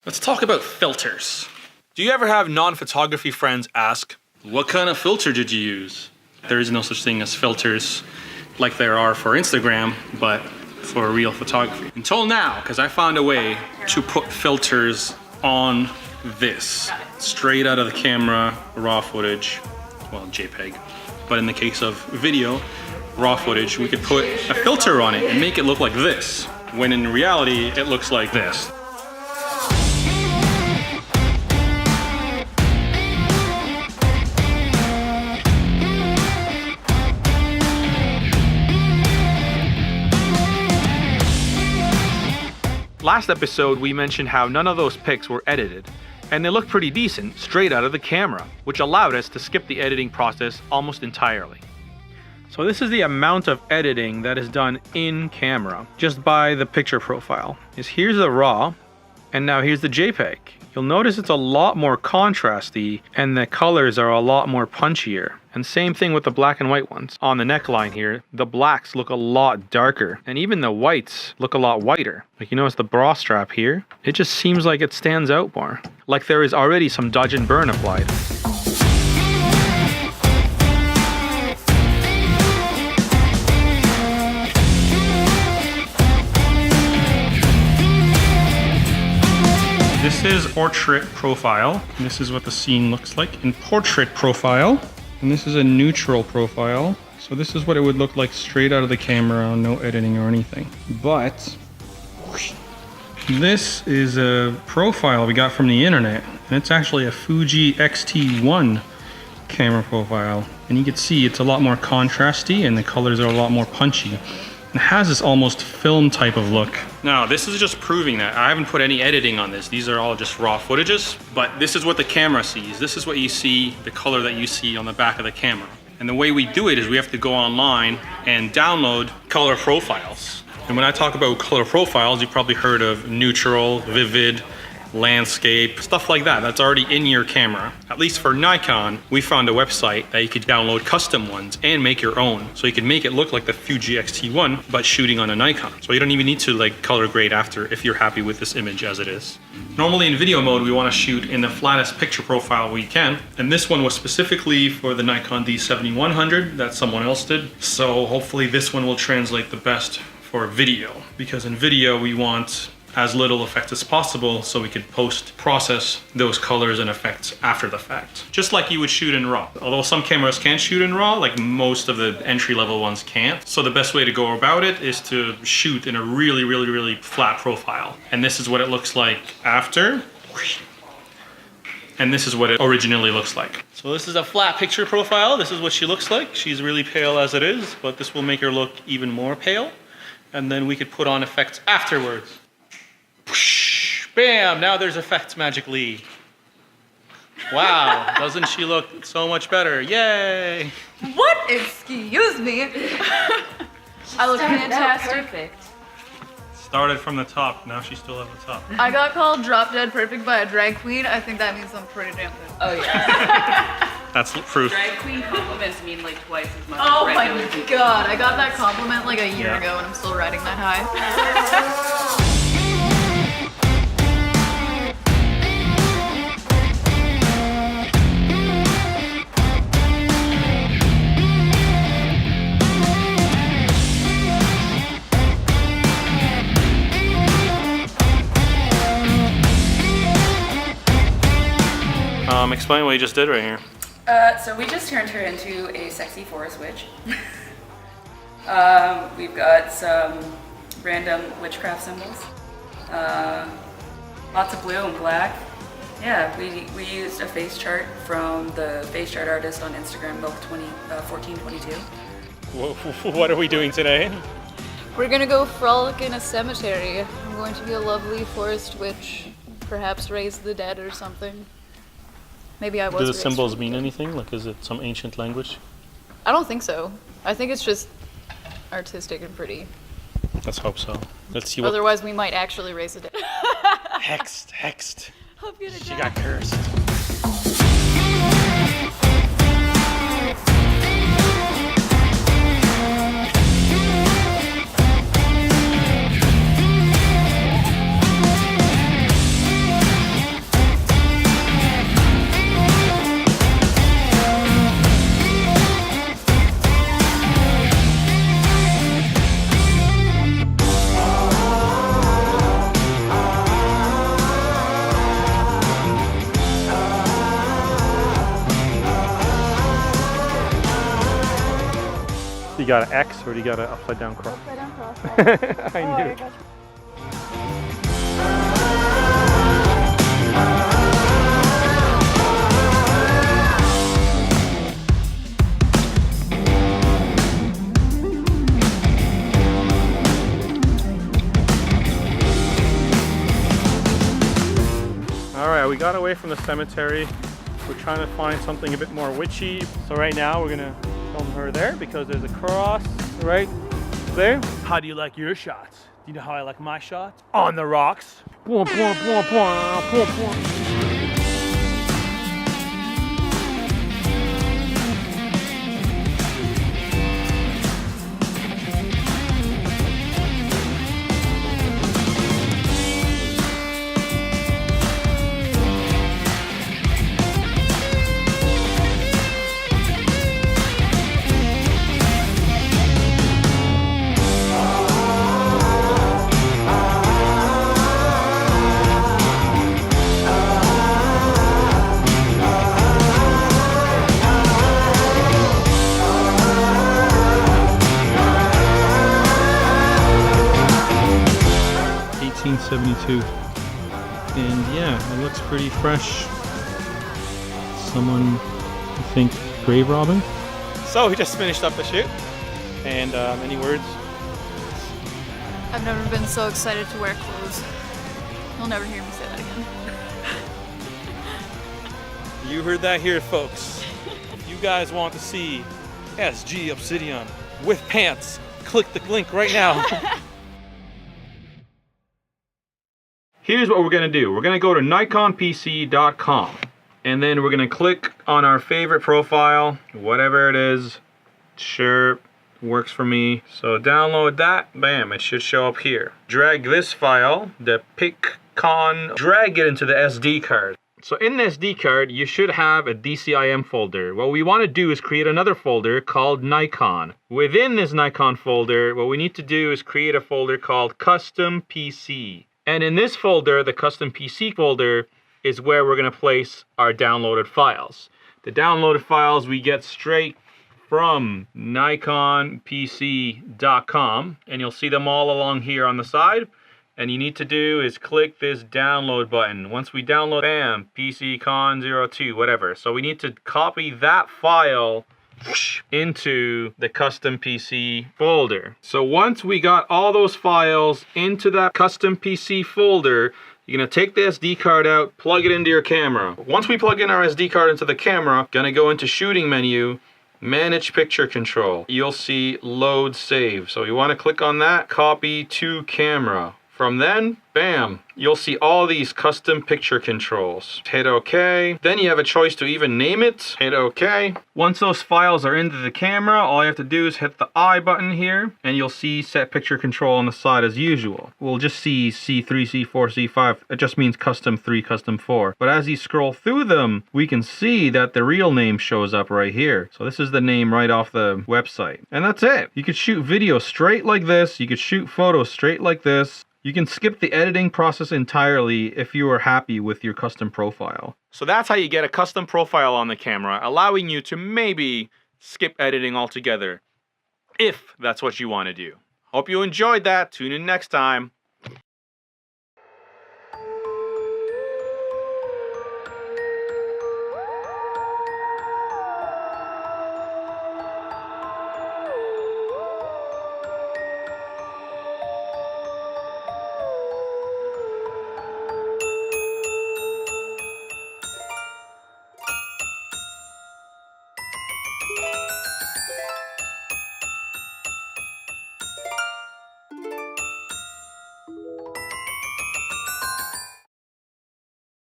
Let's talk about filters. Do you ever have non-photography friends ask, what kind of filter did you use? There is no such thing as filters like there are for Instagram, but for real photography. Until now, because I found a way to put filters on this. Straight out of the camera, raw footage, well, JPEG. But in the case of video, raw footage, we could put a filter on it and make it look like this, when in reality, it looks like this. Last episode, we mentioned how none of those pics were edited, and they looked pretty decent straight out of the camera, which allowed us to skip the editing process almost entirely. So this is the amount of editing that is done in camera, just by the picture profile. Here's the RAW, and now here's the JPEG. You'll notice it's a lot more contrasty, and the colors are a lot more punchier. And same thing with the black and white ones. On the neckline here, the blacks look a lot darker, and even the whites look a lot whiter. Like, you notice the bra strap here? It just seems like it stands out more. Like there is already some dodge and burn applied. This is portrait profile. This is what the scene looks like in portrait profile. And this is a neutral profile. So this is what it would look like straight out of the camera, no editing or anything. But this is a profile we got from the internet. And it's actually a FUJI X-T1 camera profile. And you can see it's a lot more contrasty and the colors are a lot more punchy. It has this almost film type of look. Now, this is just proving that. I haven't put any editing on this. These are all just raw footages, but this is what the camera sees. This is what you see, the color that you see on the back of the camera. And the way we do it is we have to go online and download color profiles. And when I talk about color profiles, you've probably heard of neutral, vivid, landscape, stuff like that. That's already in your camera. At least for Nikon, we found a website that you could download custom ones and make your own. So you can make it look like the FUJI X-T1, but shooting on a Nikon. So you don't even need to like color grade after if you're happy with this image as it is. Normally in video mode, we want to shoot in the flattest picture profile we can. And this one was specifically for the Nikon D7100 that someone else did. So hopefully this one will translate the best for video, because in video we want as little effect as possible so we could post-process those colors and effects after the fact. Just like you would shoot in RAW. Although some cameras can shoot in RAW, like most of the entry-level ones can't. So the best way to go about it is to shoot in a really flat profile. And this is what it looks like after. And this is what it originally looks like. So this is a flat picture profile. This is what she looks like. She's really pale as it is, but this will make her look even more pale. And then we could put on effects afterwards. Bam! Now there's effects magically. Wow, doesn't she look so much better? Yay! What? Excuse me. I look fantastic. Perfect. Started from the top, now she's still at the top. I got called drop dead perfect by a drag queen. I think that means I'm pretty damn good. Oh yeah. That's proof. Drag queen compliments mean like twice as much. Oh as my regular people. god, I got that compliment like a year ago and I'm still riding that high. Explain what you just did right here. So we just turned her into a sexy forest witch. We've got some random witchcraft symbols. Lots of blue and black. Yeah, we used a face chart from the face chart artist on Instagram, both 1422. What are we doing today? We're gonna go frolic in a cemetery. I'm going to be a lovely forest witch. Perhaps raise the dead or something. Maybe I was. Do the symbols mean anything? Like, is it some ancient language? I don't think so. I think it's just artistic and pretty. Let's hope so. Let's see what... Otherwise, we might actually raise the dead. Hexed. I'm gonna She die. got cursed. You got an X or do you got an upside down cross? Upside down cross. I knew it. Gotcha. Alright, we got away from the cemetery. We're trying to find something a bit more witchy. So right now we're gonna film her there because there's a cross right there. How do you like your shots? Do you know how I like my shots? On the rocks. Boom, boom, boom, boom, boom, boom. 1872. And yeah, it looks pretty fresh. Someone, I think, grave robbing. So we just finished up the shoot. And any words? I've never been so excited to wear clothes. You'll never hear me say that again. You heard that here, folks. If you guys want to see SG Obsidian with pants, click the link right now. Here's what we're gonna do. We're gonna go to nikonpc.com and then we're gonna click on our favorite profile, whatever it is. Sure, works for me. So download that, bam, it should show up here. Drag this file, the PicCon, drag it into the SD card. So in the SD card, you should have a DCIM folder. What we want to do is create another folder called Nikon. Within this Nikon folder, what we need to do is create a folder called Custom PC. And in this folder, the Custom PC folder, is where we're going to place our downloaded files. The downloaded files we get straight from nikonpc.com, and you'll see them all along here on the side. And you need to do is click this download button. Once we download, bam, PCCon02, whatever. So we need to copy that file into the Custom PC folder. So once we got all those files into that Custom PC folder, you're gonna take the SD card out, plug it into your camera. Once we plug in our SD card into the camera, gonna go into shooting menu, manage picture control. You'll see load save. So you wanna click on that, copy to camera. From then, bam, you'll see all these custom picture controls. Hit OK. Then you have a choice to even name it. Hit OK. Once those files are into the camera, all you have to do is hit the I button here, and you'll see set picture control on the side as usual. We'll just see C3, C4, C5. It just means custom 3, custom 4. But as you scroll through them, we can see that the real name shows up right here. So this is the name right off the website. And that's it. You could shoot video straight like this. You could shoot photos straight like this. You can skip the editing process entirely if you are happy with your custom profile. So that's how you get a custom profile on the camera, allowing you to maybe skip editing altogether, if that's what you want to do. Hope you enjoyed that. Tune in next time.